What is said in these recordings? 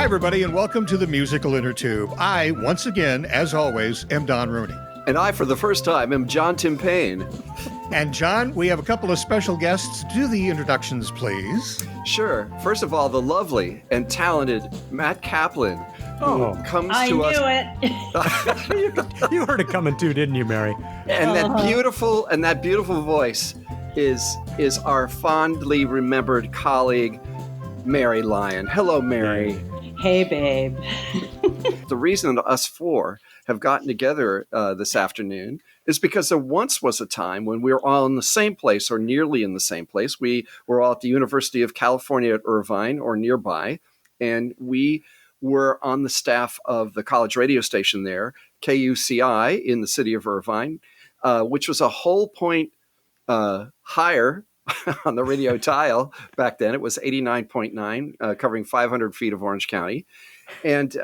Hi, everybody, and welcome to the Musical Innertube. I, once again, as always, am Don Rooney. And I, for the first time, am John Timpane. And John, we have a couple of special guests. Do the introductions, please. Sure. First of all, the lovely and talented Matt Kaplan, who comes to us. I knew it. You heard it coming too, didn't you, Mary? And that beautiful voice is our fondly remembered colleague, Mary Lyon. Hello, Mary. Hey, babe. The reason us four have gotten together this afternoon is because there once was a time when we were all in the same place or nearly in the same place. We were all at the University of California at Irvine or nearby, and we were on the staff of the college radio station there, KUCI, in the city of Irvine, which was a whole point higher on the radio dial back then. It was 89.9, covering 500 feet of Orange County. And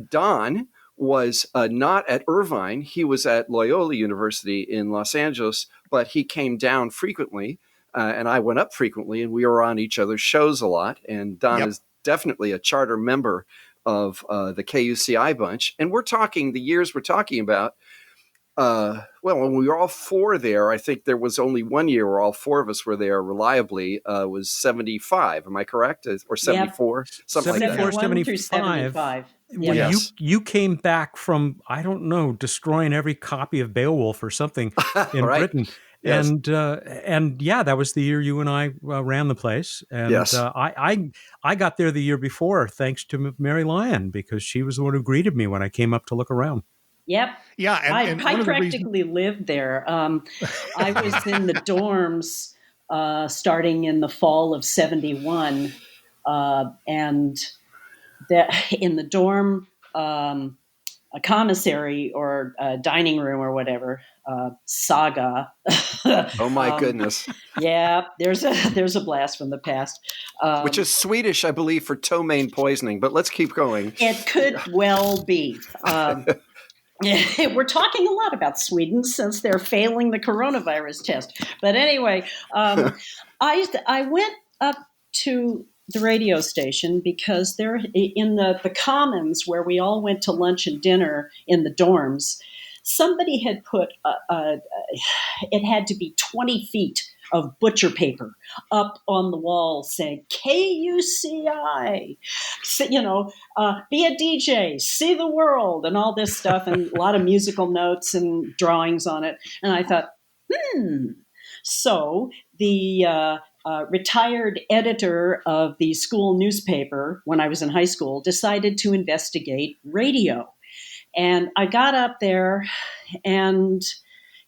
Don was not at Irvine. He was at Loyola University in Los Angeles, but he came down frequently, and I went up frequently, and we were on each other's shows a lot. And Don is definitely a charter member of the KUCI bunch. And we're talking, the years we're talking about, when we were all four there, I think there was only one year where all four of us were there reliably, was 75. Am I correct? Or 74? Yep. Something 74, like that. 75. When Yes. you came back from, I don't know, destroying every copy of Beowulf or something in Right. Britain. Yes. And yeah, that was the year you and I ran the place. And Yes. I got there the year before, thanks to Mary Lyon, because she was the one who greeted me when I came up to look around. Yep. Yeah, and I practically lived there. I was in the dorms starting in the fall of 71. And in the dorm, a commissary or a dining room or whatever, saga. Oh my goodness. Yeah, there's a blast from the past. Which is Swedish, I believe, for ptomaine poisoning, but let's keep going. It could well be. We're talking a lot about Sweden since they're failing the coronavirus test. But anyway, I went up to the radio station because they're in the commons where we all went to lunch and dinner in the dorms. Somebody had put it had to be 20 feet of butcher paper up on the wall saying KUCI, be a DJ, see the world, and all this stuff, and a lot of musical notes and drawings on it. And I thought, So the retired editor of the school newspaper when I was in high school decided to investigate radio. And I got up there, and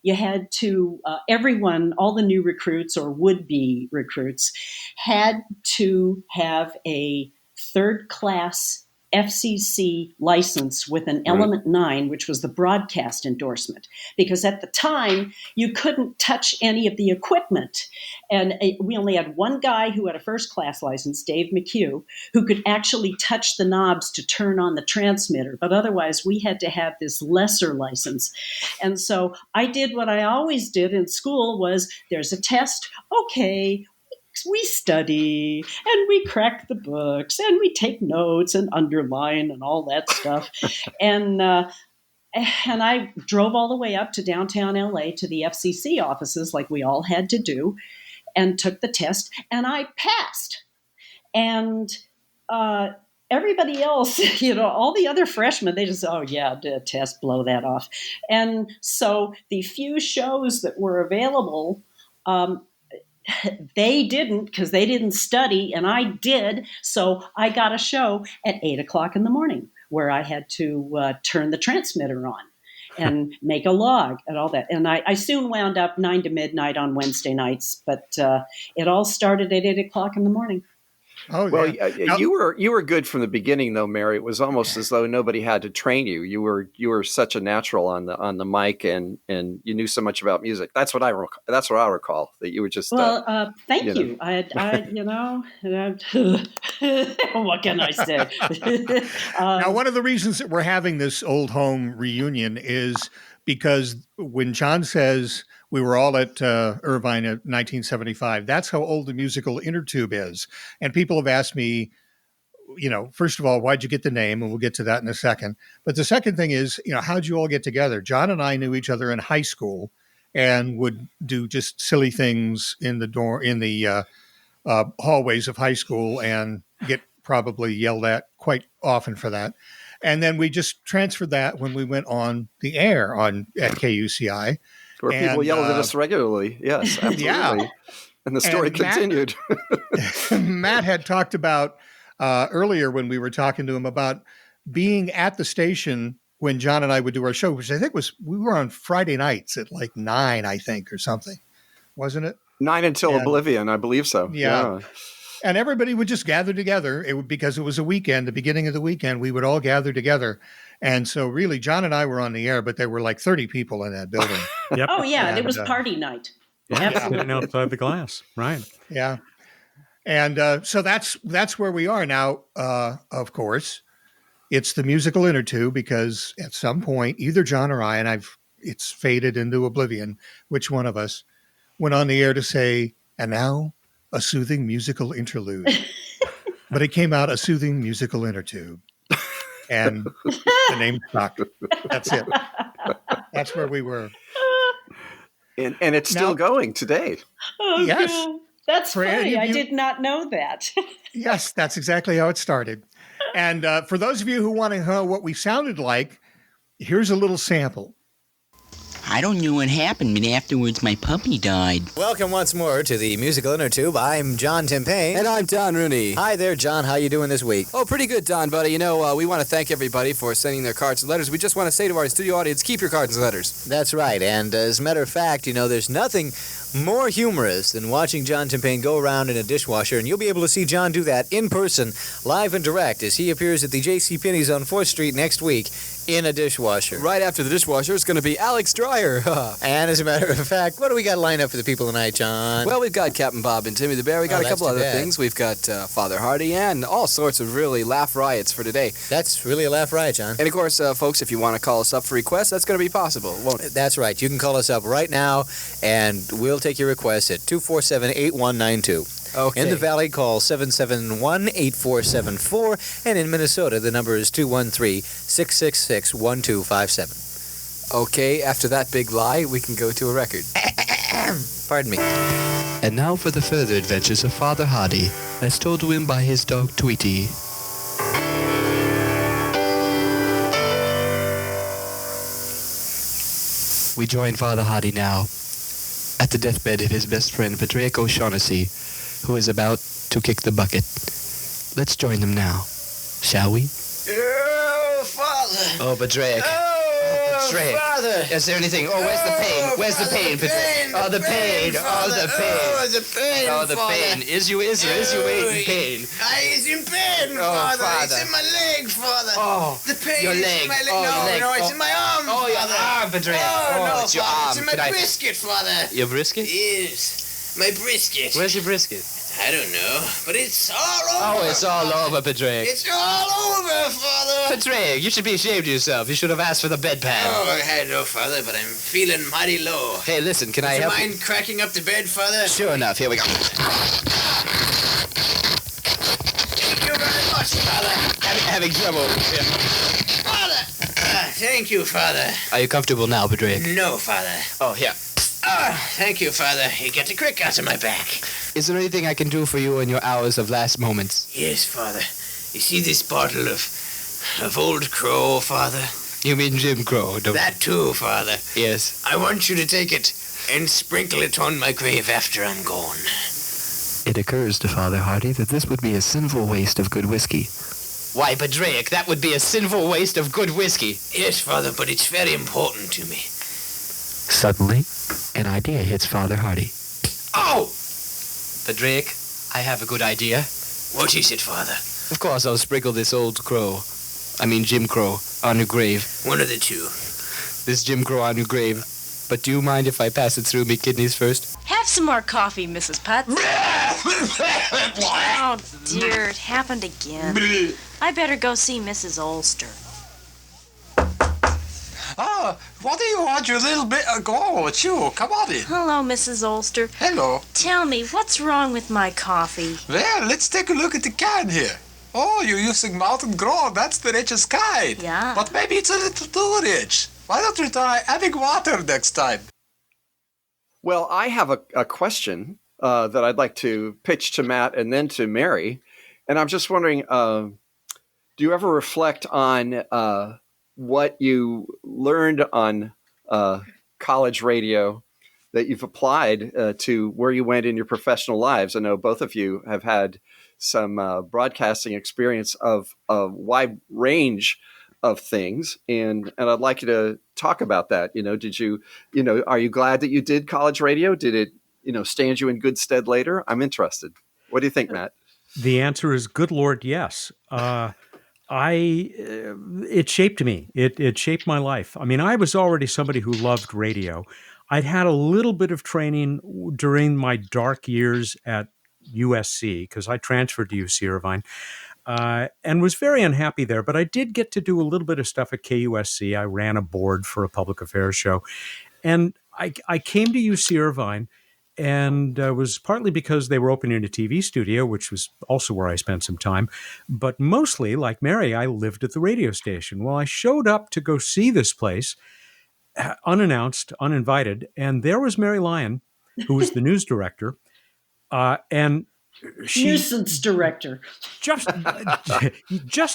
you had to, everyone, all the new recruits or would-be recruits, had to have a third-class FCC license with an Element 9, which was the broadcast endorsement, because at the time you couldn't touch any of the equipment. And we only had one guy who had a first class license, Dave McHugh, who could actually touch the knobs to turn on the transmitter. But otherwise we had to have this lesser license. And so I did what I always did in school was there's a test. Okay, we study and we crack the books and we take notes and underline and all that stuff. And I drove all the way up to downtown LA to the FCC offices like we all had to do and took the test, and I passed. And everybody else, all the other freshmen, they just, the test, blow that off. And so the few shows that were available, they didn't, because they didn't study, and I did. So I got a show at 8:00 in the morning where I had to turn the transmitter on and make a log and all that. And I soon wound up 9 to midnight on Wednesday nights, but it all started at 8:00 in the morning. Oh, well, yeah. you were good from the beginning, though, Mary. It was almost as though nobody had to train you. You were such a natural on the mic, and you knew so much about music. That's what I recall. That you were just. Well, thank you. What can I say? Now, one of the reasons that we're having this old home reunion is because when John says we were all at Irvine in 1975, that's how old the Musical Innertube is. And people have asked me, first of all, why'd you get the name? And we'll get to that in a second. But the second thing is, how'd you all get together? John and I knew each other in high school and would do just silly things in the hallways of high school and get probably yelled at quite often for that. And then we just transferred that when we went on the air at KUCI. Where people yelled at us regularly. Yes, absolutely. Yeah. And the story continued. Matt had talked about earlier when we were talking to him about being at the station when John and I would do our show, which I think we were on Friday nights at like 9, I think, or something. Wasn't it? 9 until oblivion, I believe so. Yeah. And everybody would just gather together. Because it was a weekend, the beginning of the weekend, we would all gather together. And so really, John and I were on the air, but there were like 30 people in that building. Yep. Oh, yeah. And it was party night. Sitting outside the glass. Right. Yeah. And so that's where we are now. Of course, it's the musical Innertube, because at some point, either John or I, and it's faded into oblivion, which one of us went on the air to say, and now a soothing musical interlude. But it came out a soothing musical Innertube. And the name stuck. That's it. That's where we were. And it's still going today. Oh, yes. God. That's funny. I did not know that. Yes, that's exactly how it started. And for those of you who want to know what we sounded like, here's a little sample. I don't know what happened, but afterwards my puppy died. Welcome once more to the Musical Innertube. I'm John Timpain. And I'm Don Rooney. Hi there, John. How you doing this week? Oh, pretty good, Don, buddy. We want to thank everybody for sending their cards and letters. We just want to say to our studio audience, keep your cards and letters. That's right. And as a matter of fact, there's nothing more humorous than watching John Timpain go around in a dishwasher, and you'll be able to see John do that in person, live and direct, as he appears at the J.C. Penney's on 4th Street next week in a dishwasher. Right after the dishwasher is going to be Alex Dreyer. And as a matter of fact, what do we got lined up for the people tonight, John? Well, we've got Captain Bob and Timmy the Bear. We got a couple other things. We've got Father Hardy and all sorts of really laugh riots for today. That's really a laugh riot, John. And of course, folks, if you want to call us up for requests, that's going to be possible, won't it? That's right. You can call us up right now, and we'll take your request at 247-8192. Okay. In the Valley, call 771-8474, and in Minnesota, the number is 213-666-1257. Okay, after that big lie, we can go to a record. Pardon me. And now for the further adventures of Father Hardy, as told to him by his dog Tweety. We join Father Hardy now at the deathbed of his best friend Patrick O'Shaughnessy, who is about to kick the bucket. Let's join them now, shall we? Oh, Father! Oh, Patrick. Father! Is there anything? Oh, where's the pain? Where's the pain, Patrick? Oh, the pain! Oh, the pain! Oh, the pain! Oh, the pain! Is you in pain? It's in pain, Father! It's in my leg, Father! Oh, the pain your is leg! in my leg! Oh, your leg! No, it's in my arm, Oh, Father! your arm, Patrick! Oh, no, it's your Father, arm! it's in my brisket, Father! Your brisket? Yes, my brisket. Where's your brisket? I don't know, but it's all over. Oh, it's all over, Patrick. It's all over, Father! Patrick, you should be ashamed of yourself. You should have asked for the bedpan. Oh, I had no, Father, but I'm feeling mighty low. Hey, listen, can I help you? Would you mind cracking up the bed, Father? Sure enough, here we go. Thank you very much, Father. Having trouble. Yeah. Father! Thank you, Father. Are you comfortable now, Patrick? No, Father. Oh, here. Thank you, Father. You get the crick out of my back. Is there anything I can do for you in your hours of last moments? Yes, Father. You see this bottle of Old Crow, Father? You mean Jim Crow, don't you? That too, Father. Yes. I want you to take it and sprinkle it on my grave after I'm gone. It occurs to Father Hardy that this would be a sinful waste of good whiskey. Why, Patrick, that would be a sinful waste of good whiskey. Yes, Father, but it's very important to me. Suddenly, an idea hits Father Hardy. Oh! Patrick, I have a good idea. What is it, Father? Of course, I'll sprinkle this Jim Crow, on your grave. One of the two. This Jim Crow on your grave. But do you mind if I pass it through me kidneys first? Have some more coffee, Mrs. Putz. Oh, dear, it happened again. I better go see Mrs. Ulster. Oh, what do you want, you little bit of gold? Sure, come on in. Hello, Mrs. Ulster. Hello. Tell me, what's wrong with my coffee? Well, let's take a look at the can here. Oh, you're using mountain grow. That's the richest kind. Yeah. But maybe it's a little too rich. Why don't you try adding water next time? Well, I have a question that I'd like to pitch to Matt and then to Mary. And I'm just wondering, do you ever reflect on what you learned on college radio that you've applied to where you went in your professional lives? I know both of you have had some broadcasting experience of a wide range of things, and I'd like you to talk about that. Did you, are you glad that you did college radio? Did it, stand you in good stead later? I'm interested. What do you think, Matt? The answer is good Lord, yes. It shaped me. It shaped my life. I mean, I was already somebody who loved radio. I'd had a little bit of training during my dark years at USC because I transferred to UC Irvine and was very unhappy there. But I did get to do a little bit of stuff at KUSC. I ran a board for a public affairs show. And I came to UC Irvine, and was partly because they were opening a TV studio, which was also where I spent some time. But mostly, like Mary, I lived at the radio station. Well, I showed up to go see this place, unannounced, uninvited, and there was Mary Lyon, who was the news director, and she nuisance director just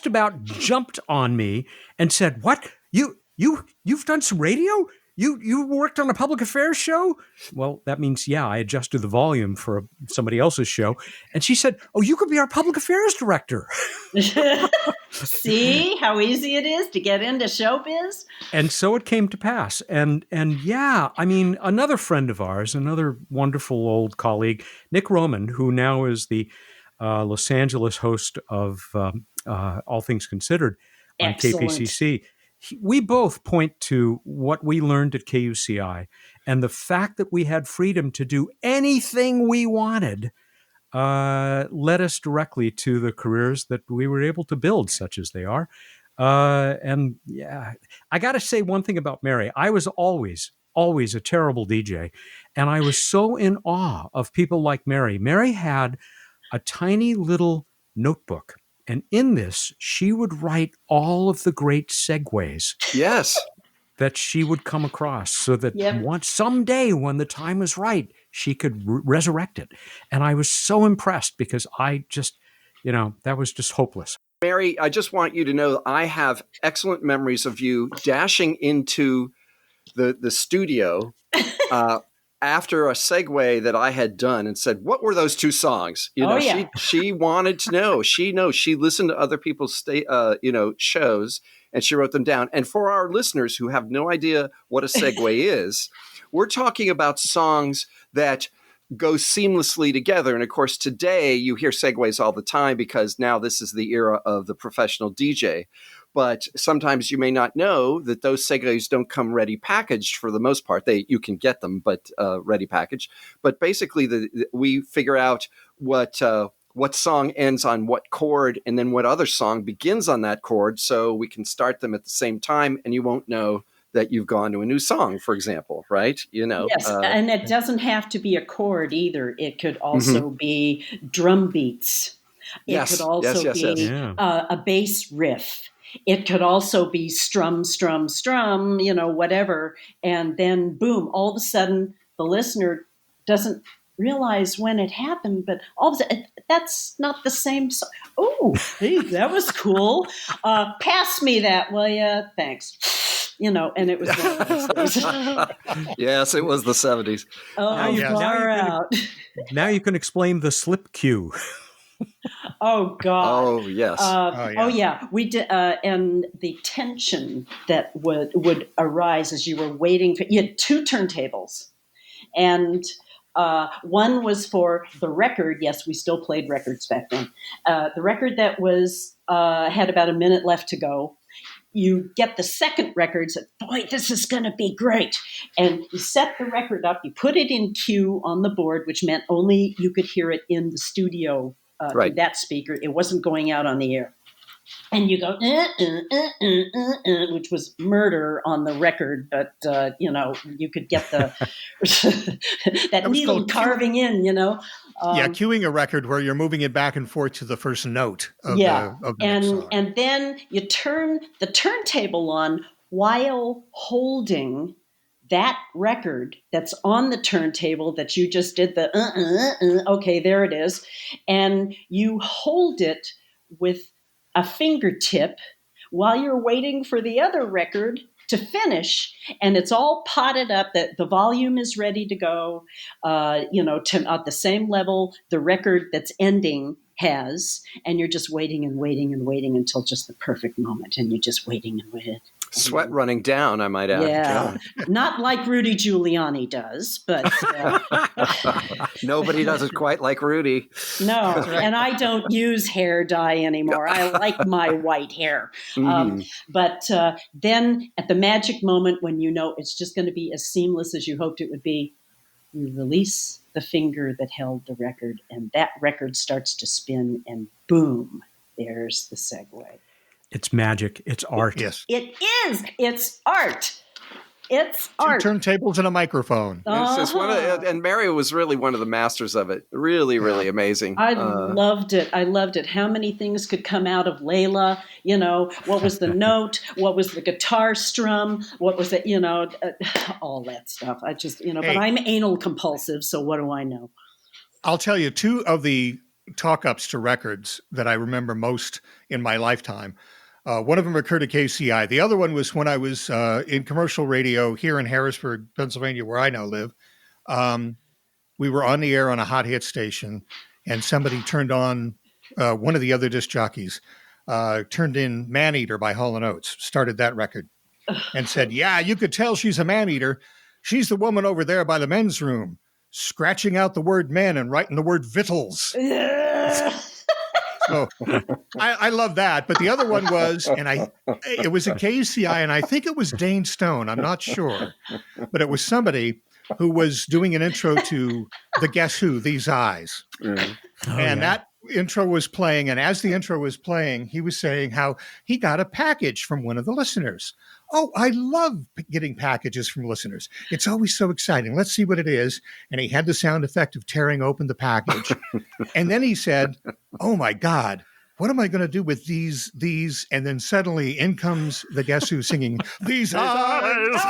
about jumped on me and said, "What? You've done some radio? You worked on a public affairs show?" Well, that means, yeah, I adjusted the volume for somebody else's show. And she said, "Oh, you could be our public affairs director." See how easy it is to get into showbiz? And so it came to pass. And yeah, I mean, another friend of ours, another wonderful old colleague, Nick Roman, who now is the Los Angeles host of All Things Considered on Excellent. KPCC. We both point to what we learned at KUCI and the fact that we had freedom to do anything we wanted led us directly to the careers that we were able to build, such as they are. And yeah, I got to say one thing about Mary. I was always a terrible DJ, and I was so in awe of people like Mary. Mary had a tiny little notebook, and in this, she would write all of the great segues. Yes. That she would come across so that someday when the time was right, she could resurrect it. And I was so impressed because I just, that was just hopeless. Mary, I just want you to know I have excellent memories of you dashing into the studio after a segue that I had done and said, "What were those two songs?" She wanted to know. She listened to other people's shows, and she wrote them down. And for our listeners who have no idea what a segue is, we're talking about songs that go seamlessly together. And of course, today you hear segues all the time because now this is the era of the professional DJ. But sometimes you may not know that those segues don't come ready packaged for the most part. You can get them, but ready packaged. But basically, we figure out what song ends on what chord and then what other song begins on that chord, so we can start them at the same time, and you won't know that you've gone to a new song, for example, right? Yes, and it doesn't have to be a chord either. It could also be drum beats. It could also be a bass riff. It could also be strum, strum, strum, whatever. And then, boom, all of a sudden, the listener doesn't realize when it happened, but all of a sudden, that's not the same song. Oh, hey, that was cool. Pass me that, will ya? Thanks. And it was one of those things. Yes, it was the 70s. Oh, far out. Now you can explain the slip cue. Oh God! Oh yes! Oh yeah! We did, and the tension that would arise as you were waiting for. You had two turntables, and one was for the record. Yes, we still played records back then. The record that was had about a minute left to go. You get the second record, said, "Boy, this is going to be great." And you set the record up, you put it in cue on the board, which meant only you could hear it in the studio, right. that speaker. It wasn't going out on the air. and you go, which was murder on the record, but you could get the that needle carving in, cueing a record where you're moving it back and forth to the first note of yeah, the next song. and then you turn the turntable on while holding that record that's on the turntable that you just did the okay, there it is, and you hold it with a fingertip while you're waiting for the other record to finish, and it's all potted up that the volume is ready to go, to at the same level the record that's ending has, and you're just waiting and waiting and waiting until just the perfect moment, and you're just waiting and waiting. Sweat running down, I might add. Yeah, not like Rudy Giuliani does, but nobody does it quite like Rudy. No, and I don't use hair dye anymore. I like my white hair. But then at the magic moment when you know it's just going to be as seamless as you hoped it would be, you release the finger that held the record, and that record starts to spin, and boom, there's the segue. It's magic. It's art. Yes. It is. It's art. It's Two art. turntables and a microphone. It's and Mary was really one of the masters of it. Really, really amazing. I loved it. I loved it. How many things could come out of Layla? What was the note? What was the guitar strum? What was it? All that stuff. I just, but I'm anal compulsive, so what do I know? I'll tell you, two of the talk-ups to records that I remember most in my lifetime. One of them occurred at KCI. The other one was when I was in commercial radio here in Harrisburg, Pennsylvania, where I now live. We were on the air on a hot hit station, and somebody turned on one of the other disc jockeys, turned in Man-Eater by Hall & Oates, started that record, and said, yeah, you could tell she's a man-eater. She's the woman over there by the men's room, scratching out the word men and writing the word victuals. So I love that. But the other one was, it was a KCI, and I think it was Dane Stone. I'm not sure. But it was somebody who was doing an intro to the Guess Who, These Eyes. That intro was playing. And as the intro was playing, he was saying how he got a package from one of the listeners. Oh, I love getting packages from listeners. It's always so exciting. Let's see what it is. And he had the sound effect of tearing open the package. And then he said, oh, my God, what am I going to do with these? And then suddenly in comes the Guess Who singing, These Eyes.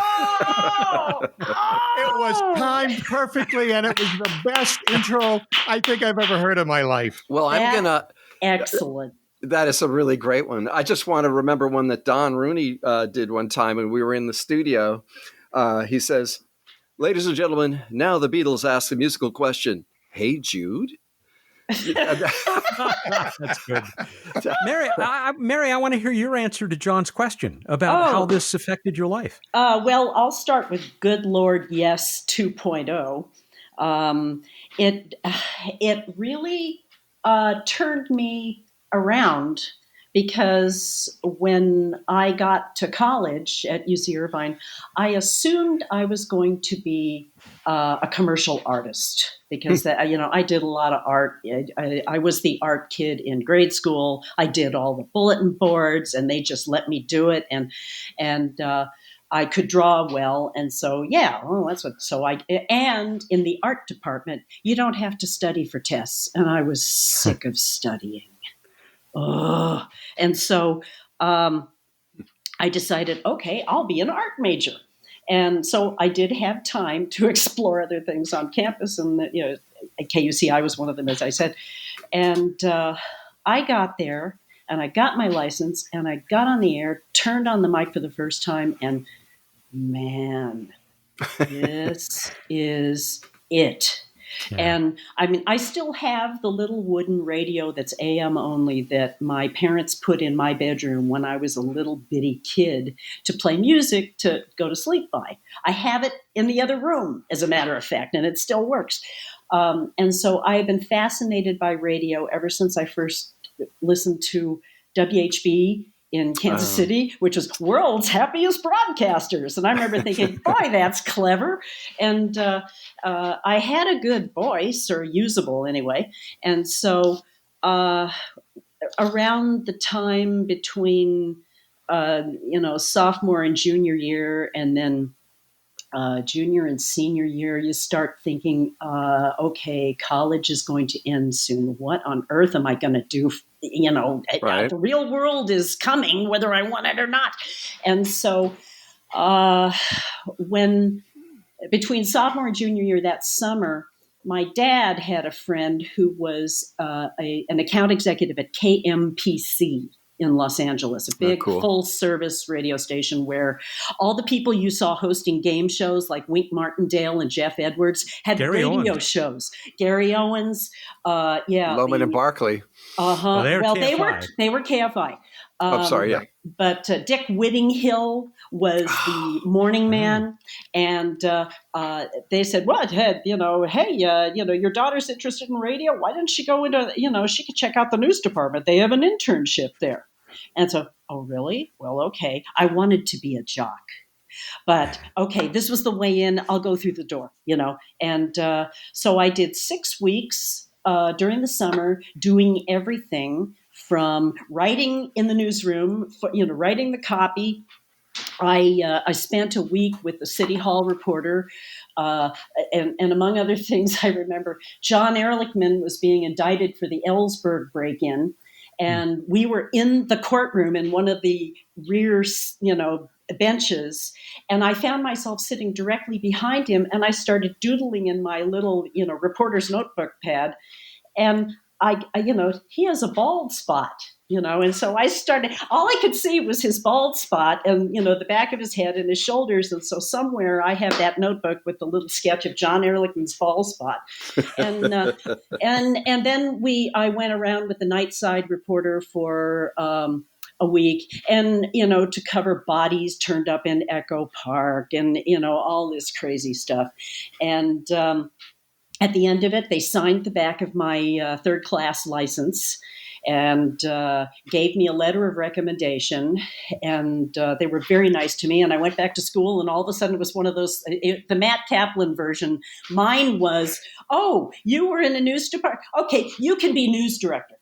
It was timed perfectly, and it was the best intro I think I've ever heard in my life. Well, I'm going to... Excellent. That is a really great one. I just want to remember one that Don Rooney did one time when we were in the studio. He says, ladies and gentlemen, now the Beatles ask a musical question. Hey, Jude? That's good. Mary, I want to hear your answer to John's question about how this affected your life. Well, I'll start with Good Lord Yes 2.0. It really turned me around, because when I got to college at UC Irvine, I assumed I was going to be a commercial artist, because I did a lot of art. I was the art kid in grade school. I did all the bulletin boards, and they just let me do it, and I could draw well, and so that's what. So and in the art department, you don't have to study for tests, and I was sick of studying. And so I decided, okay, I'll be an art major. And so I did have time to explore other things on campus. And, at KUCI was one of them, as I said. And I got there, and I got my license, and I got on the air, turned on the mic for the first time, and man, this is it. Yeah. And I mean, I still have the little wooden radio that's AM only that my parents put in my bedroom when I was a little bitty kid to play music to go to sleep by. I have it in the other room, as a matter of fact, and it still works. And so I've been fascinated by radio ever since I first listened to WHB in Kansas City, which was world's happiest broadcasters. And I remember thinking, boy, that's clever. And I had a good voice, or usable anyway. And so around the time between, sophomore and junior year, and then junior and senior year, you start thinking, okay, college is going to end soon. What on earth am I going to do? Right. The real world is coming, whether I want it or not. And so when between sophomore and junior year that summer, my dad had a friend who was an account executive at KMPC in Los Angeles, a big full-service radio station where all the people you saw hosting game shows like Wink Martindale and Jeff Edwards had radio shows. Gary Owens, Loman and Barkley. Well, they were KFI. I'm sorry, yeah. But Dick Whittinghill was the morning man, and they said, "What? Hey, your daughter's interested in radio. Why didn't she go into? She could check out the news department. They have an internship there." And so, oh, really? Well, okay. I wanted to be a jock. But okay, this was the way in. I'll go through the door, And so I did 6 weeks during the summer doing everything from writing in the newsroom, writing the copy. I spent a week with the City Hall reporter, and among other things, I remember John Ehrlichman was being indicted for the Ellsberg break-in, and we were in the courtroom in one of the rear, benches, and I found myself sitting directly behind him, and I started doodling in my little, reporter's notebook pad, and he has a bald spot, and so I started, all I could see was his bald spot and, the back of his head and his shoulders. And so somewhere I have that notebook with the little sketch of John Ehrlichman's bald spot. And, and then I went around with the Nightside reporter for, a week, and, to cover bodies turned up in Echo Park and, all this crazy stuff. And, at the end of it, they signed the back of my third class license and gave me a letter of recommendation. And they were very nice to me. And I went back to school, and all of a sudden it was one of those, the Matt Kaplan version. Mine was, oh, you were in a news department. Okay, you can be news director.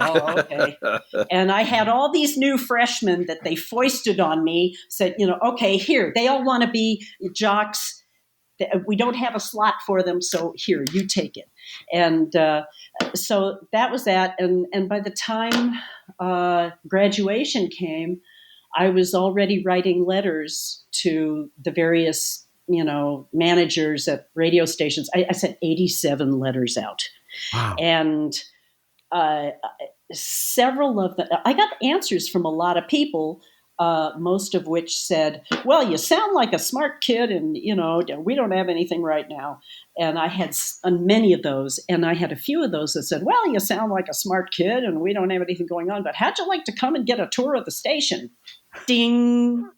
Okay. And I had all these new freshmen that they foisted on me, said, okay, here, they all want to be jocks. We don't have a slot for them, so here, you take it. And so that was that. And by the time graduation came, I was already writing letters to the various, managers at radio stations. I sent 87 letters out. Wow. And several of them, I got answers from a lot of people, most of which said, well, you sound like a smart kid, and, we don't have anything right now. And I had many of those, and I had a few of those that said, well, you sound like a smart kid, and we don't have anything going on, but how'd you like to come and get a tour of the station? Ding.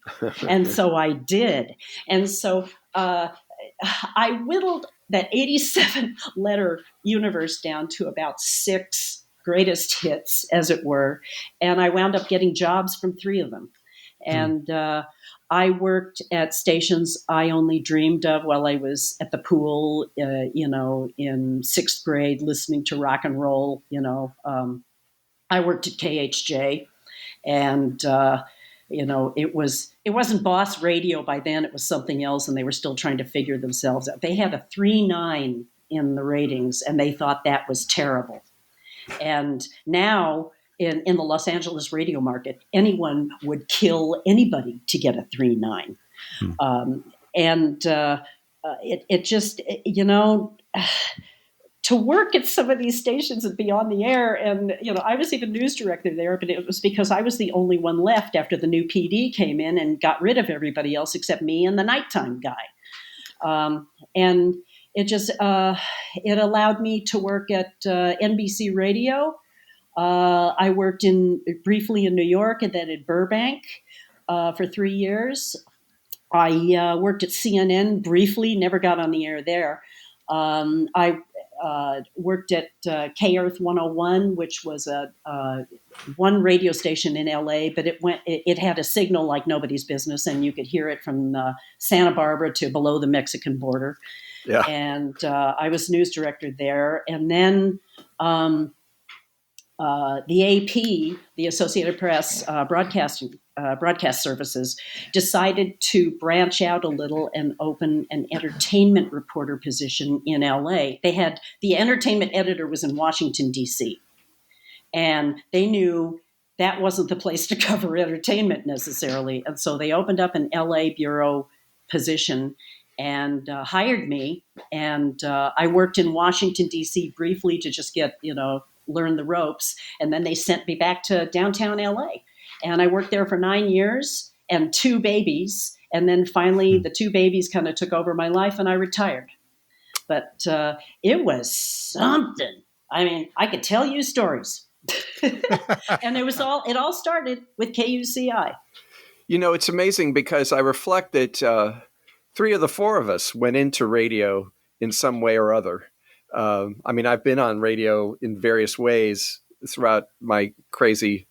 And so I did. And so I whittled that 87 letter universe down to about 6 greatest hits, as it were. And I wound up getting jobs from 3 of them. And I worked at stations I only dreamed of while I was at the pool, in 6th grade, listening to rock and roll. I worked at KHJ, and it wasn't Boss Radio by then. It was something else, and they were still trying to figure themselves out. They had a 3.9 in the ratings, and they thought that was terrible. And now, in the Los Angeles radio market, anyone would kill anybody to get a 3.9. It just, to work at some of these stations and be on the air. And, I was even news director there, but it was because I was the only one left after the new PD came in and got rid of everybody else except me and the nighttime guy. And it just, it allowed me to work at NBC Radio. I worked briefly in New York and then in Burbank for 3 years. I worked at CNN briefly, never got on the air there. I worked at K-Earth 101, which was one radio station in LA, but it had a signal like nobody's business, and you could hear it from Santa Barbara to below the Mexican border. Yeah. And I was news director there. And then the AP, the Associated Press broadcast services, decided to branch out a little and open an entertainment reporter position in LA. The entertainment editor was in Washington, D.C., and they knew that wasn't the place to cover entertainment necessarily. And so they opened up an LA bureau position and hired me. And I worked in Washington, D.C. briefly to just get, learn the ropes. And then they sent me back to downtown LA. And I worked there for 9 years and 2 babies. And then finally the 2 babies kind of took over my life and I retired. But it was something. I mean, I could tell you stories. And it all started with KUCI. It's amazing because I reflect that 3 of the 4 of us went into radio in some way or other. I've been on radio in various ways throughout my crazy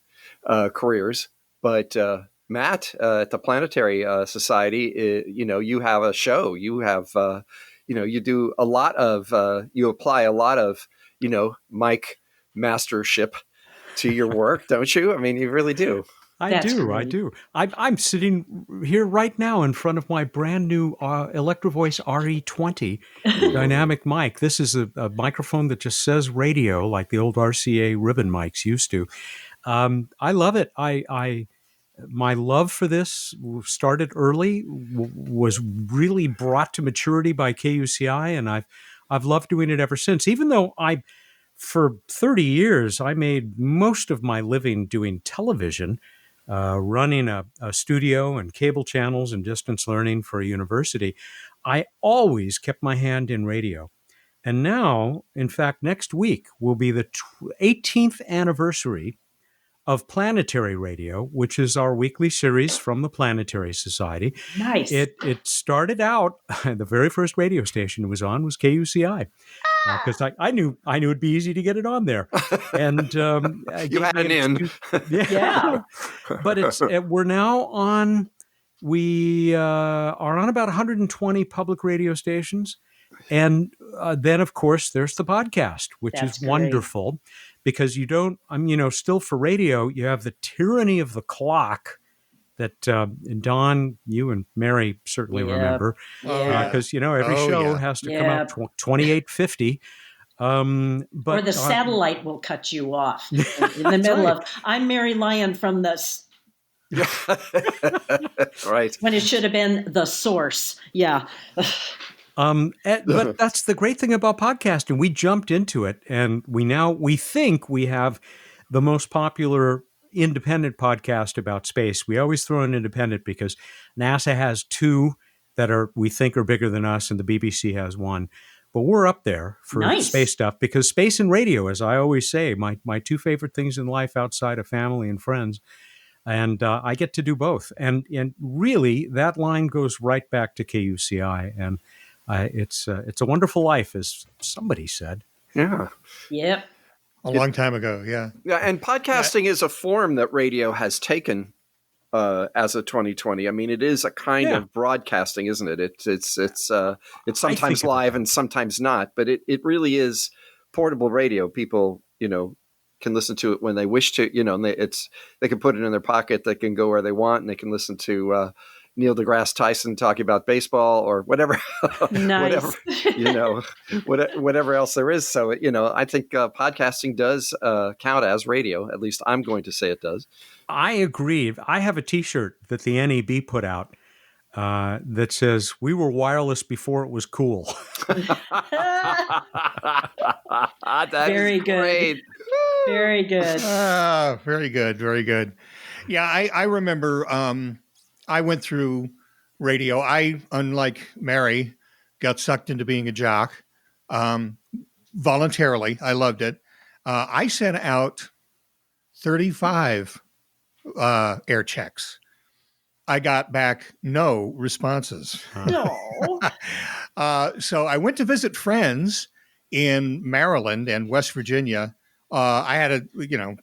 careers, but Matt, at the Planetary Society, you have a show. You have, you do a lot of, you apply a lot of, mic mastership to your work, don't you? I mean, you really do. I do. I'm sitting here right now in front of my brand new Electro Voice RE20 dynamic mic. This is a microphone that just says radio, like the old RCA ribbon mics used to. I love it. My love for this started early, was really brought to maturity by KUCI, and I've loved doing it ever since. Even though for 30 years, I made most of my living doing television, running a studio and cable channels and distance learning for a university. I always kept my hand in radio. And now, in fact, next week will be the 18th anniversary of Planetary Radio, which is our weekly series from the Planetary Society. Nice. It started out, the very first radio station it was on was KUCI. Because I knew it'd be easy to get it on there, and you had an in. Yeah. But we're now on. We are on about 120 public radio stations, and then of course there's the podcast, which is wonderful, because you don't. Still for radio, you have the tyranny of the clock. That Don, you and Mary certainly remember, because every show has to come out 28:50. But or the satellite will cut you off in the middle of. I'm Mary Lyon from the. Right. When it should have been the source. Yeah. But that's the great thing about podcasting. We jumped into it, and we think we have the most popular independent podcast about space. We always throw in independent because NASA has 2 that we think are bigger than us, and the BBC has 1. But we're up there for space stuff, because space and radio, as I always say, my 2 favorite things in life outside of family and friends. And I get to do both. And really, that line goes right back to KUCI. And it's a wonderful life, as somebody said. Yeah. Yep. A long time ago, yeah. Yeah, and podcasting is a form that radio has taken as of 2020. I mean, it is a kind of broadcasting, isn't it? It's sometimes live and sometimes not, but it really is portable radio. People, can listen to it when they wish to. And they can put it in their pocket. They can go where they want, and they can listen to Neil deGrasse Tyson talking about baseball or whatever, whatever else there is. So, I think podcasting does count as radio. At least I'm going to say it does. I agree. I have a T-shirt that the NEB put out that says, "We were wireless before it was cool." That very is good. Great. Very good. Very good. Very good. Yeah, I remember I went through radio. I, unlike Mary, got sucked into being a jock voluntarily. I loved it. I sent out 35 air checks. I got back no responses. No. So I went to visit friends in Maryland and West Virginia. I had a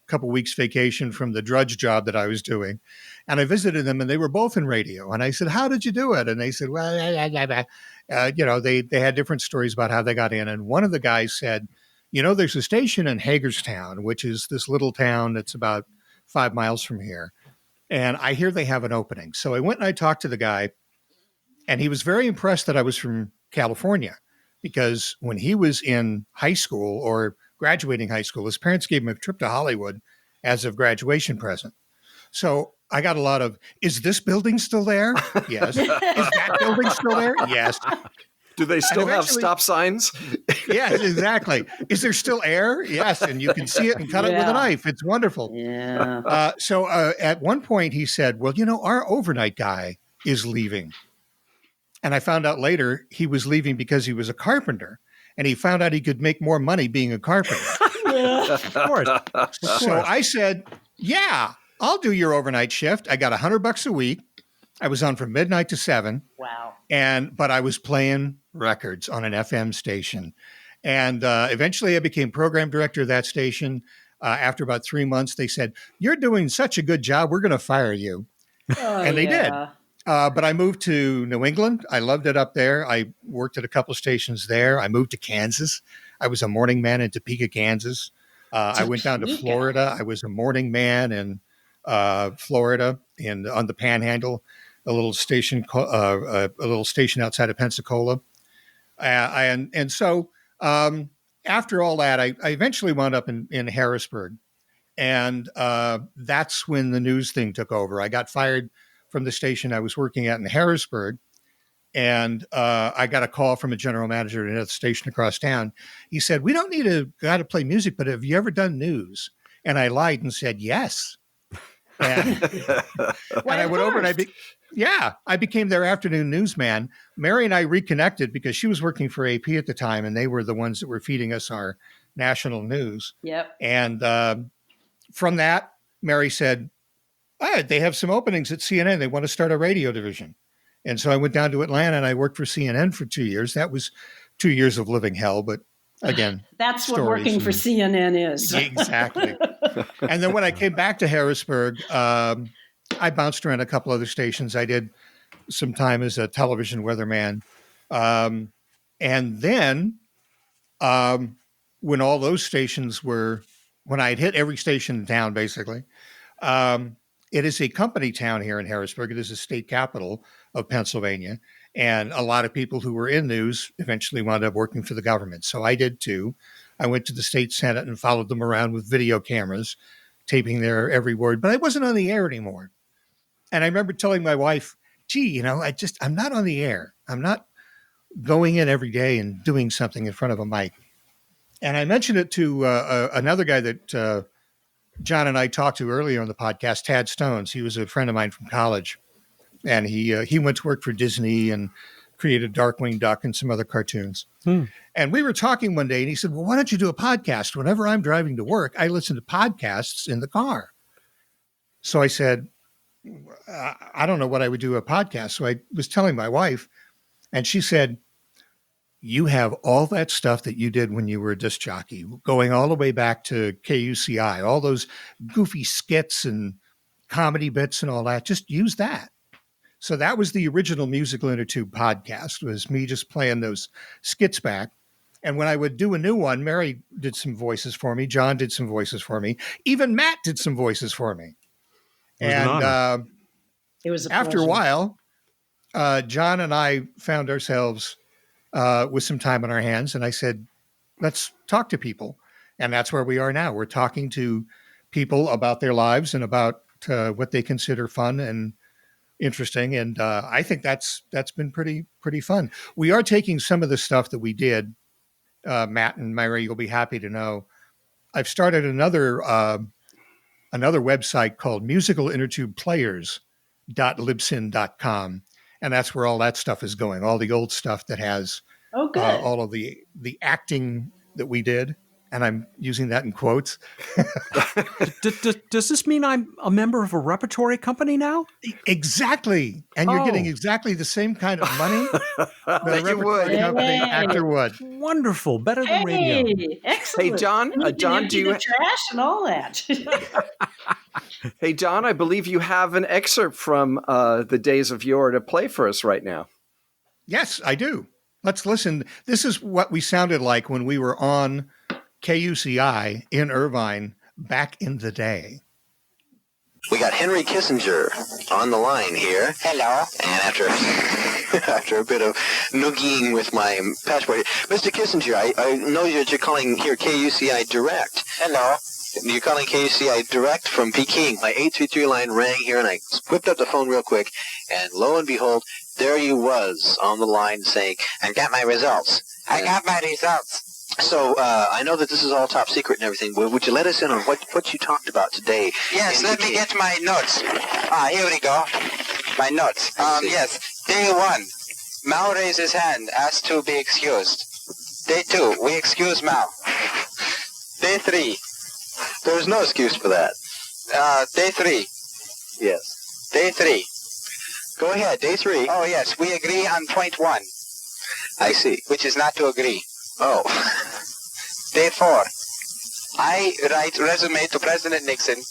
couple weeks vacation from the drudge job that I was doing, and I visited them, and they were both in radio. And I said, "How did you do it?" And they said, "Well, they had different stories about how they got in." And one of the guys said, there's a station in Hagerstown, which is this little town that's about 5 miles from here. And I hear they have an opening. So I went and I talked to the guy, and he was very impressed that I was from California, because when he was in high school or graduating high school, his parents gave him a trip to Hollywood as a graduation present. So I got a lot of, is this building still there? Yes. Is that building still there? Yes. Do they still have stop signs? Yes, exactly. Is there still air? Yes. And you can see it and cut it with a knife. It's wonderful. Yeah. So at one point he said, well, our overnight guy is leaving. And I found out later he was leaving because he was a carpenter, and he found out he could make more money being a carpenter. Of course. So I said, yeah, I'll do your overnight shift. I got $100 a week. I was on from midnight to 7. Wow. But I was playing records on an FM station. And eventually I became program director of that station. After about 3 months, they said, you're doing such a good job, we're going to fire you. And they did. But I moved to New England. I loved it up there. I worked at a couple stations there. I moved to Kansas. I was a morning man in Topeka, Kansas. I went down to Florida. I was a morning man in Florida on the Panhandle, a little station outside of Pensacola. So after all that, I eventually wound up in Harrisburg. And that's when the news thing took over. I got fired from the station I was working at in Harrisburg. And I got a call from a general manager at another station across town. He said, we don't need a guy to play music, but have you ever done news? And I lied and said, yes. And, and I went over and I became their afternoon newsman. Mary and I reconnected because she was working for AP at the time, and they were the ones that were feeding us our national news. Yep. And from that, Mary said, they have some openings at CNN. They want to start a radio division. And so I went down to Atlanta and I worked for CNN for 2 years. That was 2 years of living hell. But again, that's what working for CNN is. Exactly. And then when I came back to Harrisburg, I bounced around a couple other stations. I did some time as a television weatherman. And then when all those stations when I had hit every station in town, basically, it is a company town here in Harrisburg. It is a state capital of Pennsylvania. And a lot of people who were in news eventually wound up working for the government. So I did too. I went to the state Senate and followed them around with video cameras, taping their every word, but I wasn't on the air anymore. And I remember telling my wife, gee, I'm not on the air. I'm not going in every day and doing something in front of a mic. And I mentioned it to another guy that John and I talked to earlier on the podcast, Tad Stones. He was a friend of mine from college. And he went to work for Disney and created Darkwing Duck and some other cartoons. And we were talking one day, and he said, well, why don't you do a podcast? Whenever I'm driving to work, I listen to podcasts in the car. So I said, I don't know what I would do a podcast. So I was telling my wife, and she said, you have all that stuff that you did when you were a disc jockey, going all the way back to KUCI, all those goofy skits and comedy bits and all that. Just use that. So that was the original Musical Innertube podcast, was me just playing those skits back. And when I would do a new one, Mary did some voices for me. John did some voices for me. Even Matt did some voices for me. And it was after a while, John and I found ourselves with some time on our hands. And I said, let's talk to people. And that's where we are now. We're talking to people about their lives and about what they consider fun and interesting. And I think that's been pretty fun. We are taking some of the stuff that we did, Matt and Mary, you'll be happy to know. I've started another website called Musical Innertube Players.libsyn.com. And that's where all that stuff is going. All the old stuff that has all of the acting that we did. And I'm using that in quotes. Does this mean I'm a member of a repertory company now? Exactly. And you're getting exactly the same kind of money that a repertory company actor would. Wonderful. Better than radio. Excellent. Hey, John, do you trash and all that? Hey, John, I believe you have an excerpt from the days of yore to play for us right now. Yes, I do. Let's listen. This is what we sounded like when we were on KUCI in Irvine back in the day. We got Henry Kissinger on the line here. Hello. And after a bit of noogieing with my passport, Mr. Kissinger, I know that you're calling here KUCI Direct. Hello. You're calling KUCI Direct from Peking. My 833 line rang here, and I whipped up the phone real quick, and lo and behold, there you was on the line saying, "I got my results." I got my results. So I know that this is all top secret and everything. Would you let us in on what you talked about today? Yes, let me get my notes. Here we go. My notes. Yes. Day 1, Mao raised his hand, asked to be excused. Day 2, we excuse Mao. Day 3. There's no excuse for that. Day 3. Yes. Day 3. Go ahead, day 3. Oh, yes, we agree on point 1. I see. Which is not to agree. Oh. Day 4. I write resume to President Nixon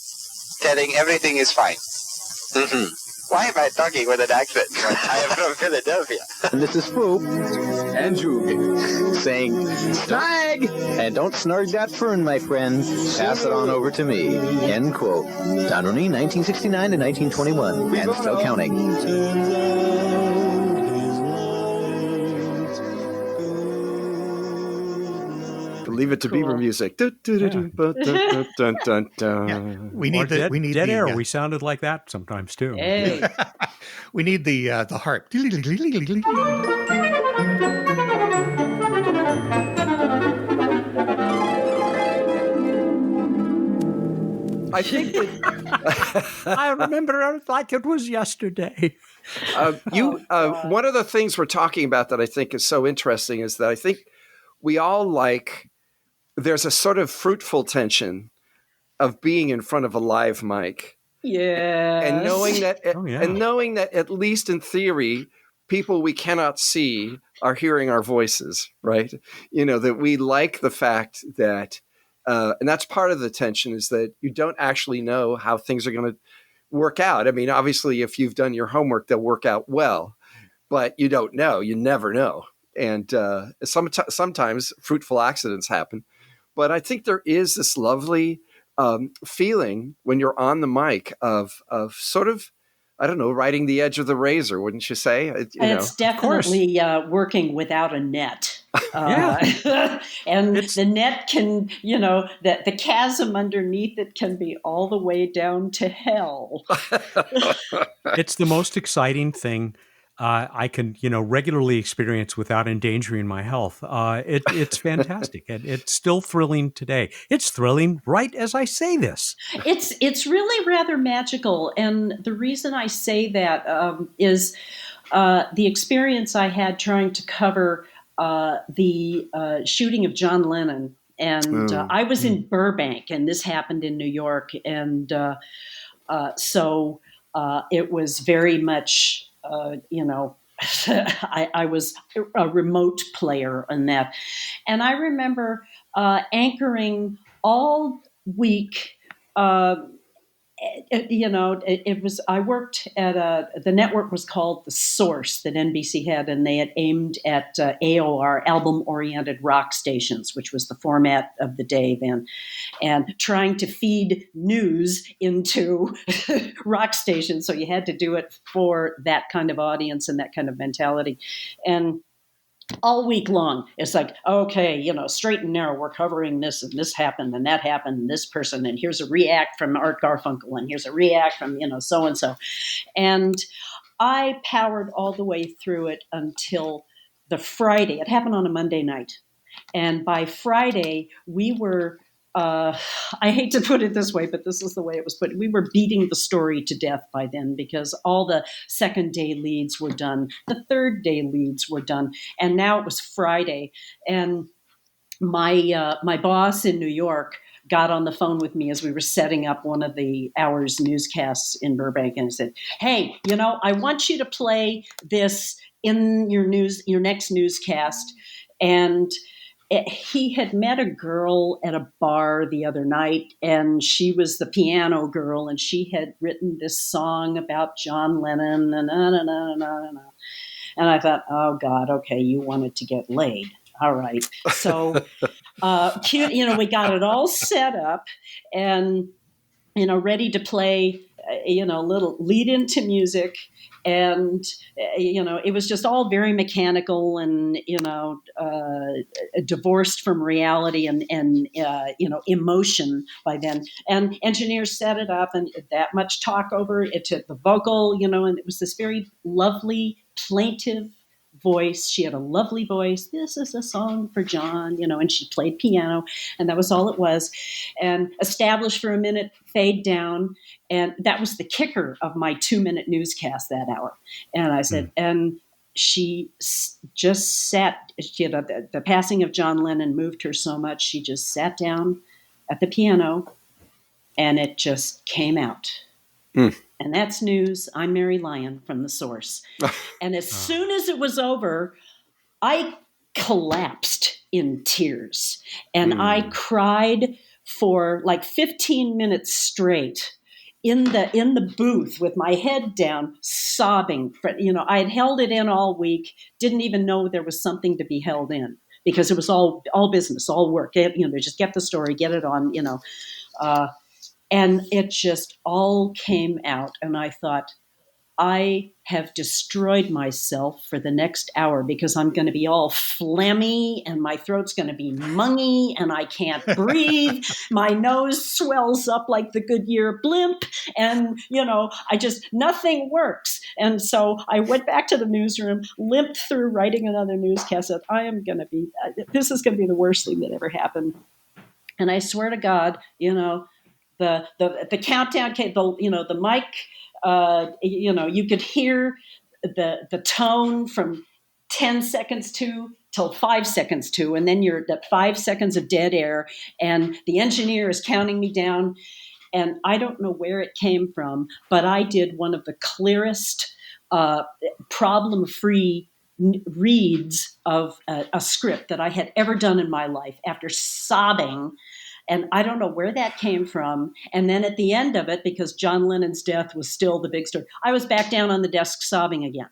telling everything is fine. Mm-hmm. Why am I talking with an accent? I am from Philadelphia. And this is Swoop and Droog saying, "Snag!" And don't snarg that fern, my friend. Pass it on over to me. End quote. Don Rooney, 1969 to 1921. And still counting. Leave it to Beaver music. We need dead air. We sounded like that sometimes too. Hey. We need the harp. I think that I remember it like it was yesterday. One of the things we're talking about that I think is so interesting is that I think we all there's a sort of fruitful tension of being in front of a live mic. Yeah. And knowing that at least in theory, people we cannot see are hearing our voices, right? That we like the fact that, and that's part of the tension, is that you don't actually know how things are going to work out. I mean, obviously, if you've done your homework, they'll work out well, but you don't know. You never know. And sometimes fruitful accidents happen. But I think there is this lovely feeling when you're on the mic of sort of, I don't know, riding the edge of the razor, wouldn't you say? It's definitely working without a net. And the net can, the chasm underneath it can be all the way down to hell. It's the most exciting thing I can, regularly experience without endangering my health. It's fantastic. And it's still thrilling today. It's thrilling right as I say this. It's really rather magical. And the reason I say that is the experience I had trying to cover the shooting of John Lennon. And I was in Burbank, and this happened in New York. And so it was very much... I was a remote player in that. And I remember anchoring all week. It was, I worked at the network was called The Source that NBC had, and they had aimed at AOR, album-oriented rock stations, which was the format of the day then, and trying to feed news into rock stations. So you had to do it for that kind of audience and that kind of mentality. And all week long, it's like, okay, straight and narrow, we're covering this, and this happened, and that happened, and this person, and here's a react from Art Garfunkel, and here's a react from, so-and-so. And I powered all the way through it until the Friday. It happened on a Monday night. And by Friday, we were... I hate to put it this way, but this is the way it was put. We were beating the story to death by then because all the second day leads were done. The third day leads were done. And now it was Friday. And my boss in New York got on the phone with me as we were setting up one of the hour's newscasts in Burbank and said, "Hey, I want you to play this in your next newscast." And he had met a girl at a bar the other night, and she was the piano girl, and she had written this song about John Lennon, and I thought, oh God, okay, you wanted to get laid. All right. So Cute, we got it all set up and, ready to play, little lead into music. And, it was just all very mechanical and, divorced from reality and emotion by then. And engineers set it up and that much talk over it to the vocal, and it was this very lovely, plaintive voice. She had a lovely voice. This is a song for John, and she played piano, and that was all it was. And established for a minute, fade down. And that was the kicker of my 2-minute newscast that hour. And I said, and she just sat, the passing of John Lennon moved her so much. She just sat down at the piano and it just came out. And that's news. I'm Mary Lyon from The Source. And as soon as it was over, I collapsed in tears. And I cried for like 15 minutes straight in the booth with my head down, sobbing. I had held it in all week, didn't even know there was something to be held in because it was all business, all work. Just get the story, get it on, and it just all came out. And I thought, I have destroyed myself for the next hour because I'm going to be all phlegmy and my throat's going to be mungy and I can't breathe. My nose swells up like the Goodyear blimp. And, nothing works. And so I went back to the newsroom, limped through writing another newscast. Said, this is going to be the worst thing that ever happened. And I swear to God, the countdown came, the mic, you could hear the tone from 10 seconds till 5 seconds to, and then you're at 5 seconds of dead air, and the engineer is counting me down. And I don't know where it came from, but I did one of the clearest, problem-free reads of a script that I had ever done in my life after sobbing. And I don't know where that came from. And then at the end of it, because John Lennon's death was still the big story, I was back down on the desk sobbing again.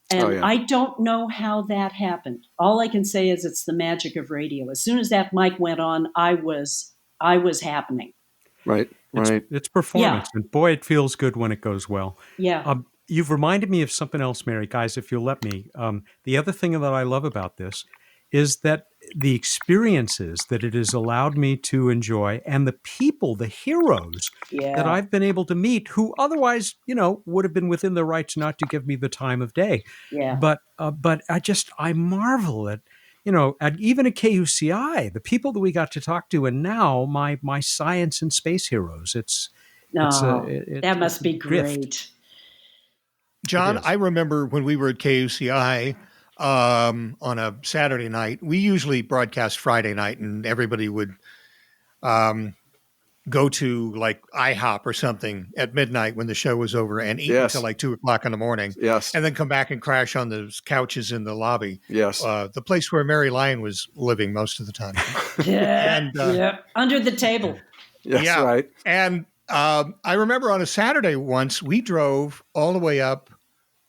And I don't know how that happened. All I can say is it's the magic of radio. As soon as that mic went on, I was happening. Right. It's performance. Yeah. And boy, it feels good when it goes well. Yeah. You've reminded me of something else, Mary. Guys, if you'll let me. The other thing that I love about this is that the experiences that it has allowed me to enjoy and the people, the heroes that I've been able to meet who otherwise, would have been within their rights not to give me the time of day. Yeah. But I marvel at, even at KUCI, the people that we got to talk to, and now my science and space heroes. That must be great. John, I remember when we were at KUCI, on a Saturday night. We usually broadcast Friday night, and everybody would go to like IHOP or something at midnight when the show was over and eat until like 2:00 in the morning. Yes. And then come back and crash on those couches in the lobby. Yes. The place where Mary Lyon was living most of the time. Under the table. Yes, right. And I remember on a Saturday once, we drove all the way up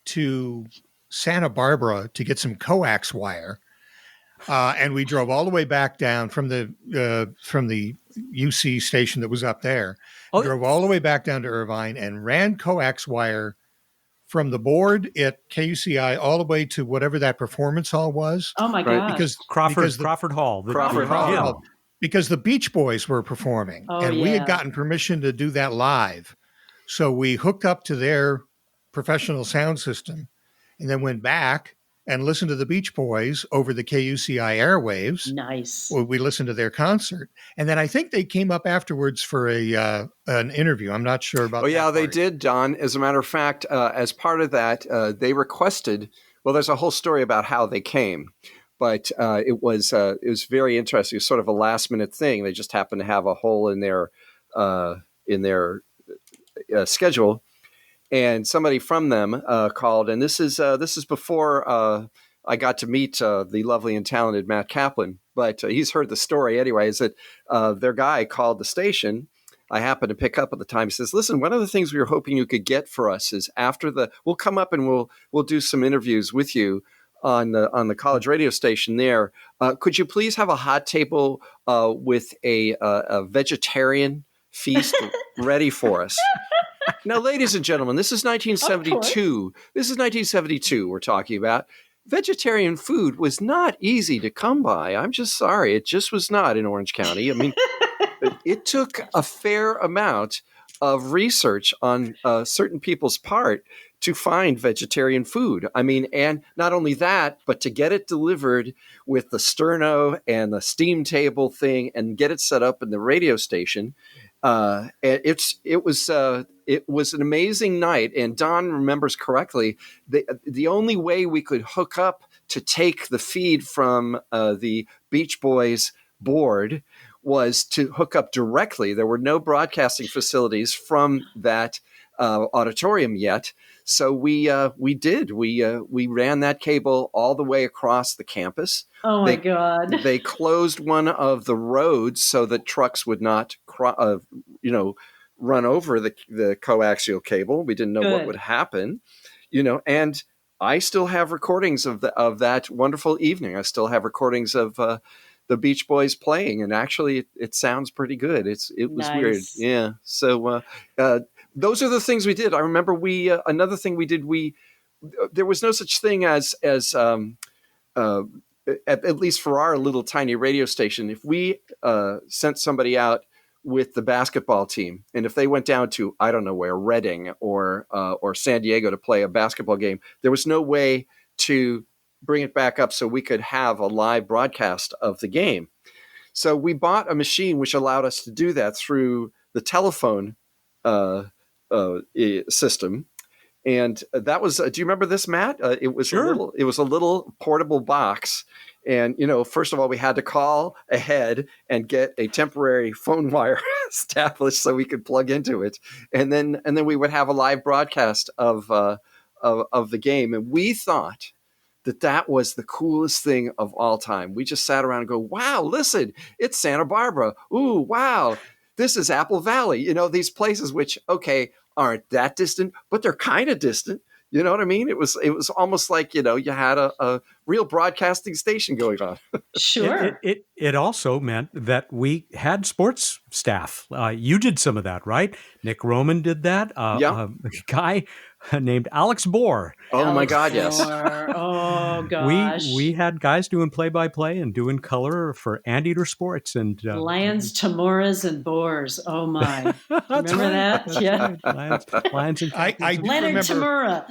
to Santa Barbara to get some coax wire. And we drove all the way back down from the UC station that was up there, drove all the way back down to Irvine and ran coax wire from the board at KUCI all the way to whatever that performance hall was. Oh my God. Because Crawford Hall. Crawford Hall. Because the Beach Boys were performing we had gotten permission to do that live. So we hooked up to their professional sound system and then went back and listened to the Beach Boys over the KUCI airwaves. Nice. We listened to their concert. And then I think they came up afterwards for an interview. I'm not sure about that. Oh, yeah, they part. did, Don. As a matter of fact, as part of that, they requested, well, there's a whole story about how they came. But it was very interesting. It was sort of a last minute thing. They just happened to have a hole in their schedule. And somebody from them called, and this is before I got to meet the lovely and talented Matt Kaplan, but he's heard the story anyway. Is that their guy called the station? I happened to pick up at the time. He says, "Listen, one of the things we were hoping you could get for us is we'll come up and we'll do some interviews with you on the college radio station there. Could you please have a hot table with a vegetarian feast ready for us? Now, ladies and gentlemen, this is 1972. This is 1972 we're talking about. Vegetarian food was not easy to come by. I'm just sorry. It just was not in Orange County. I mean, it took a fair amount of research on certain people's part to find vegetarian food. I mean, and not only that, but to get it delivered with the sterno and the steam table thing and get it set up in the radio station. It was an amazing night. And Don remembers correctly, the only way we could hook up to take the feed from the Beach Boys board was to hook up directly. There were no broadcasting facilities from that auditorium yet. So we ran that cable all the way across the campus. Oh my God. They closed one of the roads so that trucks would not run over the coaxial cable. We didn't know what would happen, and I still have recordings of that wonderful evening. I still have recordings of the Beach Boys playing, and actually it sounds pretty good. It was nice. Weird. Yeah. So those are the things we did. I remember another thing we did, there was no such thing as at least for our little tiny radio station, if we sent somebody out with the basketball team, and if they went down to, I don't know where, Reading or San Diego to play a basketball game, there was no way to bring it back up so we could have a live broadcast of the game. So we bought a machine which allowed us to do that through the telephone system. And that was, do you remember this, Matt? It was a little portable box. And, first of all, we had to call ahead and get a temporary phone wire established so we could plug into it. And then we would have a live broadcast of the game. And we thought that was the coolest thing of all time. We just sat around and go, wow, listen, it's Santa Barbara. Ooh, wow, this is Apple Valley. These places which, okay, aren't that distant, but they're kind of distant. You know what I mean? It was almost like, you had a real broadcasting station going on. Sure. It also meant that we had sports staff. You did some of that, right? Nick Roman did that. A guy named Alex Bohr. Oh, my God, yes. Oh, gosh. We had guys doing play-by-play and doing color for Anteater Sports. And Lions, Tamuras, and Boars. Oh, my. Remember that? That's yeah. Right. Lions and I do Leonard Tamura.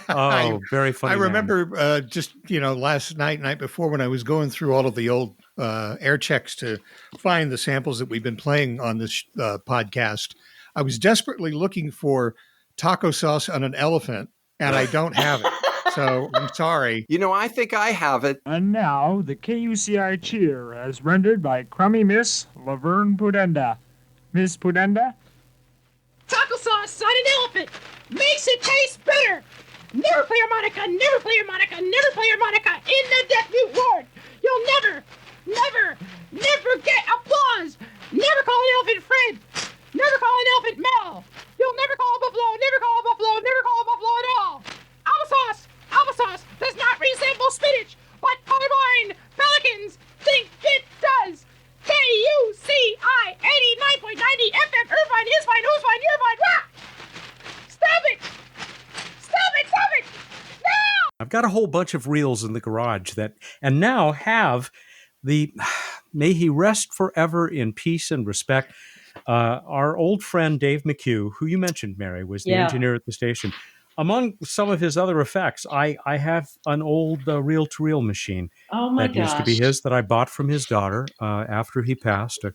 Oh, very funny. I remember just, last night before, when I was going through all of the old air checks to find the samples that we've been playing on this podcast, I was desperately looking for taco sauce on an elephant, and I don't have it. So I'm sorry. I think I have it. And now, the KUCI cheer, as rendered by crummy Miss Laverne Pudenda. Miss Pudenda? Taco sauce on an elephant makes it taste better. Never play harmonica, never play harmonica, never play harmonica in the deaf mute ward. You'll never get applause. Never call an elephant Fred. Never call an elephant Mel. You'll never call a buffalo, never call a buffalo, never call a buffalo at all. Albatross does not resemble spinach, but colorblind pelicans think it does. KUCI 89.90 FM, Irvine, is fine, who's fine, you're fine. Rah! Stop it! No! I've got a whole bunch of reels in the garage and now have may he rest forever in peace and respect. Our old friend Dave McHugh, who you mentioned, Mary, was the engineer at the station. Among some of his other effects, I have an old reel-to-reel machine that used to be his that I bought from his daughter after he passed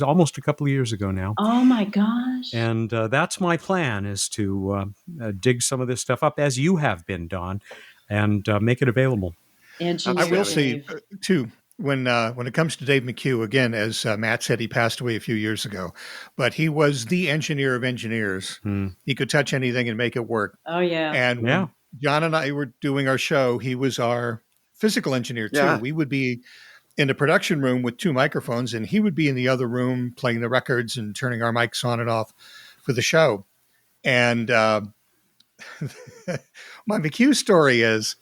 almost a couple of years ago now. Oh my gosh. And that's my plan, is to dig some of this stuff up, as you have been, Don, and make it available. I will say, too, when it comes to Dave McHugh, again, as Matt said, he passed away a few years ago, but he was the engineer of engineers. He could touch anything and make it work. Oh, yeah. And when John and I were doing our show, he was our physical engineer, too. Yeah. We would be in the production room with two microphones, and he would be in the other room playing the records and turning our mics on and off for the show. And my McHugh story is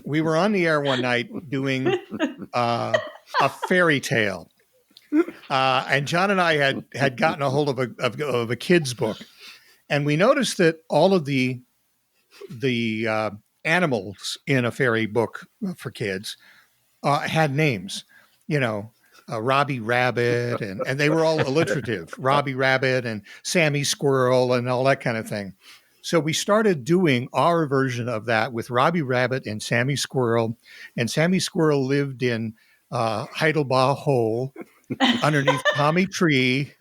we were on the air one night doing a fairy tale. And John and I had gotten a hold of a kid's book. And we noticed that all of the animals in a fairy book for kids had names, Robbie Rabbit, and they were all alliterative, Robbie Rabbit and Sammy Squirrel and all that kind of thing. So we started doing our version of that with Robbie Rabbit and Sammy Squirrel. And Sammy Squirrel lived in Heidelbaugh Hole underneath Tommy Tree,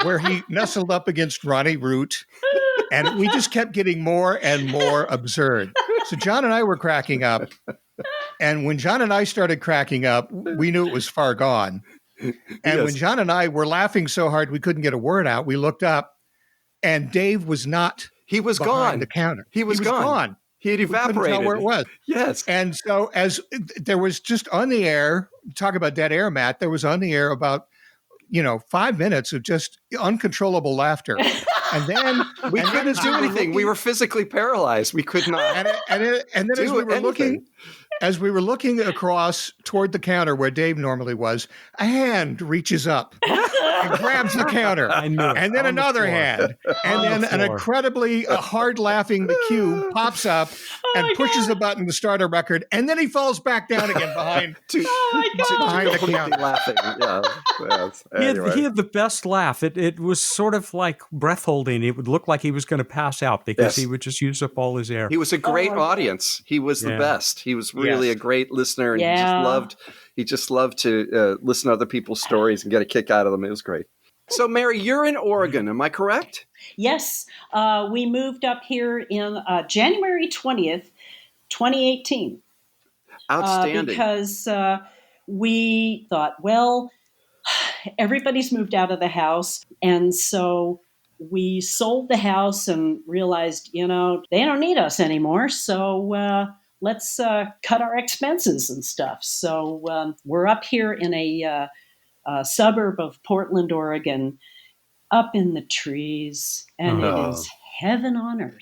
where he nestled up against Ronnie Root. And we just kept getting more and more absurd. So John and I were cracking up. And when John and I started cracking up, we knew it was far gone. And when John and I were laughing so hard we couldn't get a word out, we looked up and Dave was not. He was behind gone. The counter. He was gone. He had evaporated. We couldn't tell where it was. Yes. And so as there was just on the air, talk about dead air, Matt, there was on the air about 5 minutes of just uncontrollable laughter. And then we couldn't do anything. We were physically paralyzed. We could not. And then as we were looking across toward the counter where Dave normally was, a hand reaches up and grabs the counter. I knew it. And then another hand. And then an incredibly hard laughing McHugh pops up and pushes a button to start a record. And then he falls back down again behind the counter. Laughing. Yeah. Yes. Anyway. He had the best laugh. It was sort of like breath holding. It would look like he was going to pass out because he would just use up all his air. He was a great audience. He was the best. He was really a great listener, and he just loved to listen to other people's stories and get a kick out of them. It was great. So, Mary, you're in Oregon, am I correct? Yes, we moved up here in January 20th, 2018. Outstanding. Because we thought, well, everybody's moved out of the house, and so we sold the house and realized, they don't need us anymore. So let's cut our expenses and stuff. So we're up here in a suburb of Portland, Oregon, up in the trees, and it is heaven on earth.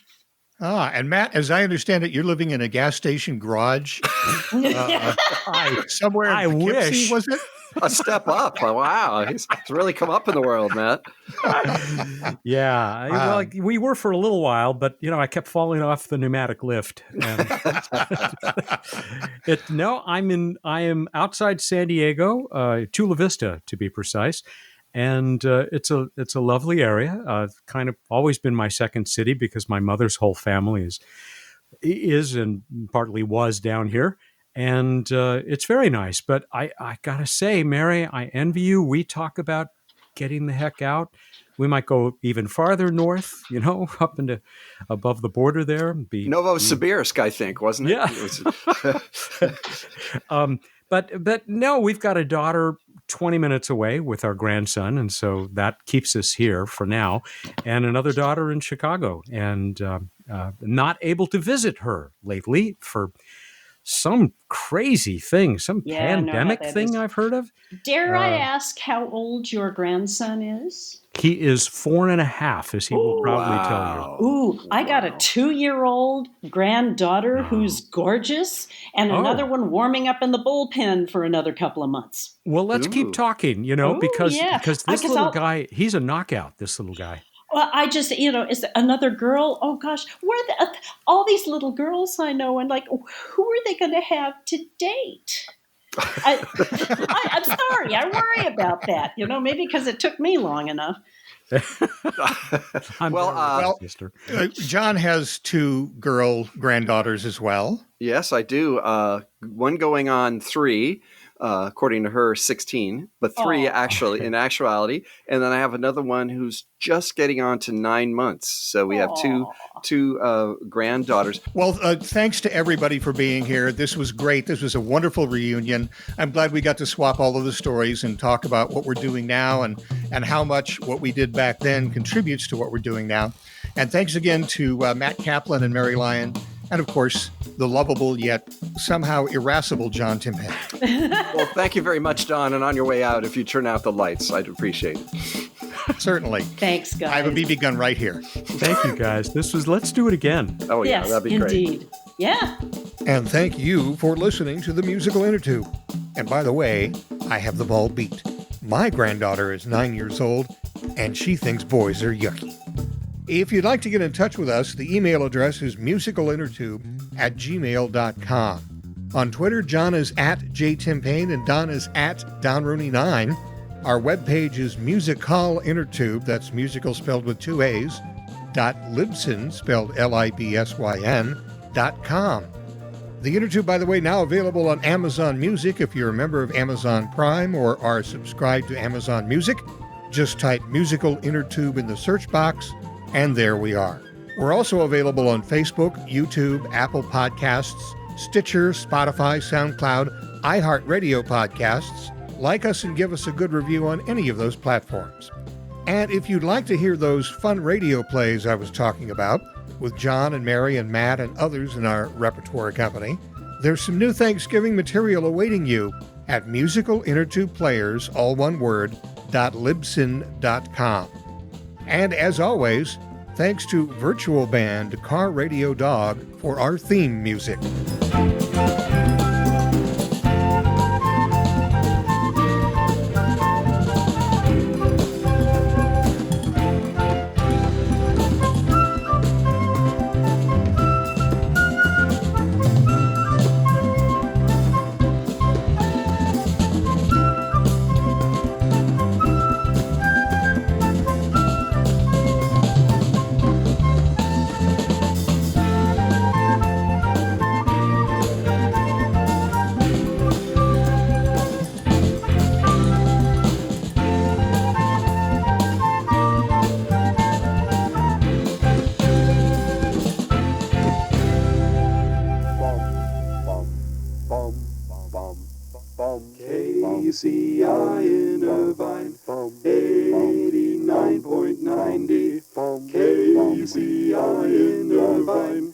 And Matt, as I understand it, you're living in a gas station garage somewhere in Poughkeepsie, was it? A step up. Wow. He's really come up in the world, Matt. Yeah. Well, we were for a little while, but, I kept falling off the pneumatic lift. And I am outside San Diego, Chula Vista, to be precise. And it's a lovely area. Kind of always been my second city because my mother's whole family is and partly was down here. And it's very nice. But I got to say, Mary, I envy you. We talk about getting the heck out. We might go even farther north, up into above the border there. Novosibirsk, I think, wasn't it? Yeah. But no, we've got a daughter 20 minutes away with our grandson. And so that keeps us here for now. And another daughter in Chicago. And not able to visit her lately for some crazy thing, some pandemic thing I've heard of. Dare I ask how old your grandson is? He is 4.5, as he will probably tell you. Ooh, I got a 2-year-old granddaughter who's gorgeous, and another one warming up in the bullpen for another couple of months. Well, let's keep talking, because this little guy, he's a knockout, this little guy. Well, I just, is another girl? Oh gosh, all these little girls I know, and who are they going to have to date? I'm sorry, I worry about that. Maybe because it took me long enough. John has 2 girl granddaughters as well. Yes, I do. One going on 3. According to her, 16, but 3 actually in actuality. And then I have another one who's just getting on to 9 months. So we have two granddaughters. Well, thanks to everybody for being here. This was great. This was a wonderful reunion. I'm glad we got to swap all of the stories and talk about what we're doing now and how much what we did back then contributes to what we're doing now. And thanks again to Matt Kaplan and Mary Lyon. And, of course, the lovable yet somehow irascible John Timpen. Well, thank you very much, Don. And on your way out, if you turn out the lights, I'd appreciate it. Certainly. Thanks, guys. I have a BB gun right here. Thank you, guys. Let's do it again. Oh, yeah, that'd be great. Indeed. Yeah. And thank you for listening to the Musical Innertube. And by the way, I have the bald beat. My granddaughter is 9 years old, and she thinks boys are yucky. If you'd like to get in touch with us, the email address is musicalinnertube@gmail.com. On Twitter, John is at jtimpane and Don is at DonRooney9. Our webpage is Musical Innertube, that's musical spelled with 2 A's, .libsyn, spelled LIBSYN.com. The Innertube, by the way, now available on Amazon Music. If you're a member of Amazon Prime or are subscribed to Amazon Music, just type Musical Innertube in the search box, and there we are. We're also available on Facebook, YouTube, Apple Podcasts, Stitcher, Spotify, SoundCloud, iHeartRadio podcasts. Like us and give us a good review on any of those platforms. And if you'd like to hear those fun radio plays I was talking about with John and Mary and Matt and others in our repertoire company, there's some new Thanksgiving material awaiting you at Musical Innertube Players, all one word, .libsyn.com. And as always, thanks to virtual band Car Radio Dog for our theme music. KCI in Irvine, 89.90. KCI in Irvine,